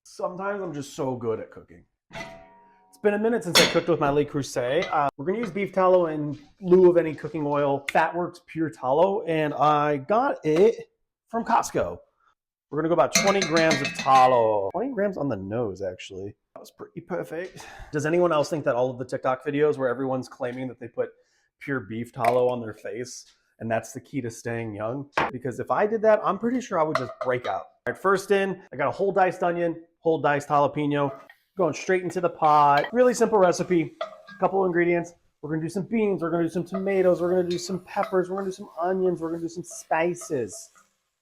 Sometimes I'm just so good at cooking. It's been a minute since I cooked with my Le Creuset. We're gonna use beef tallow in lieu of any cooking oil. Fatworks Pure Tallow, and I got it from Costco. We're gonna go about 20 grams of tallow. 20 grams on the nose, actually. That was pretty perfect. Does anyone else think that all of the TikTok videos where everyone's claiming that they put pure beef tallow on their face and that's the key to staying young? Because if I did that, I'm pretty sure I would just break out. All right, first in, I got a whole diced onion, whole diced jalapeno, going straight into the pot. Really simple recipe, a couple ingredients. We're gonna do some beans, we're gonna do some tomatoes, we're gonna do some peppers, we're gonna do some onions, we're gonna do some spices.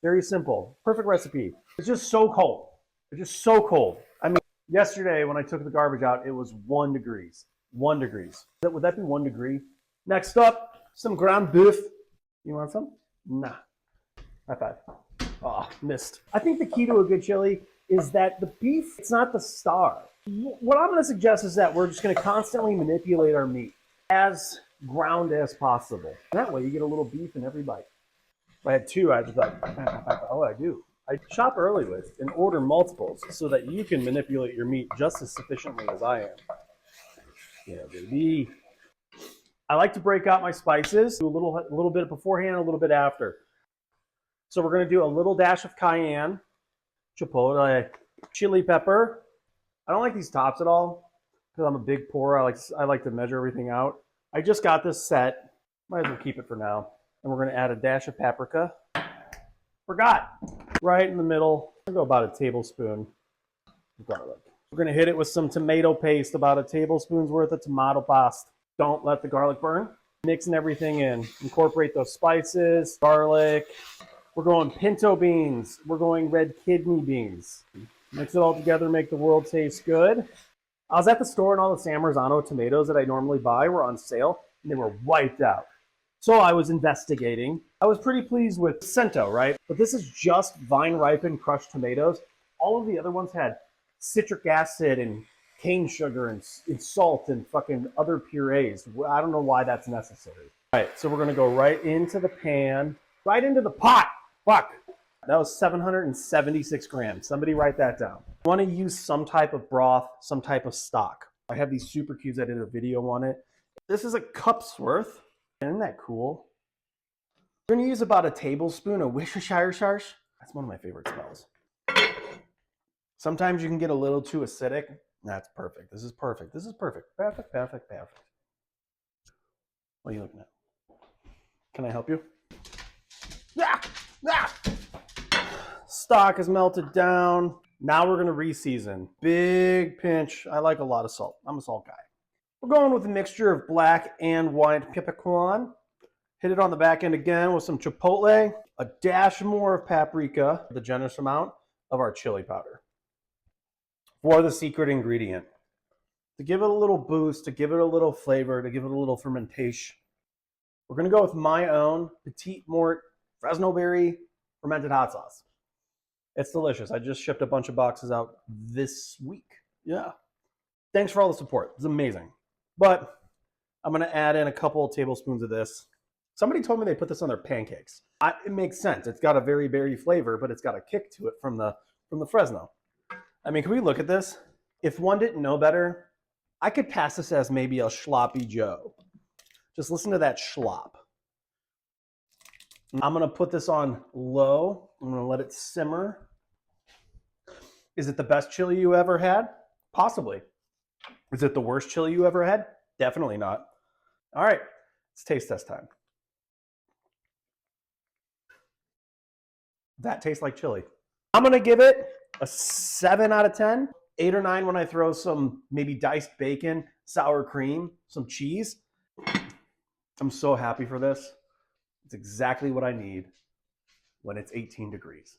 Very simple, perfect recipe. It's just so cold. It's just so cold. I mean, yesterday when I took the garbage out, it was 1 degrees. 1 degrees. Would that be 1 degree? Next up, some ground beef. You want some? Nah. High five. Oh, missed. I think the key to a good chili is that the beef, it's not the star. What I'm going to suggest is that we're just going to constantly manipulate our meat as ground as possible. That way you get a little beef in every bite. If I had two, I'd just like, oh, I do. I shop early with and order multiples so that you can manipulate your meat just as sufficiently as I am. Yeah, baby. I like to break out my spices, do a little bit beforehand, a little bit after. So we're going to do a little dash of cayenne, chipotle, chili pepper. I don't like these tops at all because I'm a big pourer. I like to measure everything out. I just got this set. Might as well keep it for now. And we're going to add a dash of paprika. Forgot. Right in the middle. I'll go about a tablespoon of garlic. We're going to hit it with some tomato paste, about a tablespoon's worth of tomato paste. Don't let the garlic burn. Mixing everything in. Incorporate those spices, garlic. We're going pinto beans. We're going red kidney beans. Mix it all together, make the world taste good. I was at the store and all the San Marzano tomatoes that I normally buy were on sale and they were wiped out. So I was investigating. I was pretty pleased with Cento, right? But this is just vine-ripened crushed tomatoes. All of the other ones had citric acid and cane sugar and salt and fucking other purees. I don't know why that's necessary. All right, so we're gonna go right into the pan, right into the pot. Fuck. That was 776 grams. Somebody write that down. I want to use some type of broth, some type of stock. I have these super cubes. I did a video on it. This is a cup's worth. Isn't that cool? We're going to use about a tablespoon of Worcestershire sauce. That's one of my favorite smells. Sometimes you can get a little too acidic. That's perfect. This is perfect. This is perfect. Perfect, perfect, perfect. What are you looking at? Can I help you? Yeah! Yeah! Stock is melted down. Now we're going to reseason. Big pinch. I like a lot of salt. I'm a salt guy. We're going with a mixture of black and white peppercorn. Hit it on the back end again with some chipotle, a dash more of paprika, the generous amount of our chili powder. For the secret ingredient. To give it a little boost, to give it a little flavor, to give it a little fermentation. We're going to go with my own Petite Mort Fresno Berry fermented hot sauce. It's delicious. I just shipped a bunch of boxes out this week. Yeah. Thanks for all the support. It's amazing. But I'm going to add in a couple of tablespoons of this. Somebody told me they put this on their pancakes. It makes sense. It's got a very berry flavor, but it's got a kick to it from the Fresno. I mean, can we look at this? If one didn't know better, I could pass this as maybe a sloppy Joe. Just listen to that slop. I'm going to put this on low. I'm going to let it simmer. Is it the best chili you ever had? Possibly. Is it the worst chili you ever had? Definitely not. All right, it's taste test time. That tastes like chili. I'm going to give it a 7 out of 10. 8 or 9 when I throw some maybe diced bacon, sour cream, some cheese. I'm so happy for this. It's exactly what I need when it's 18 degrees.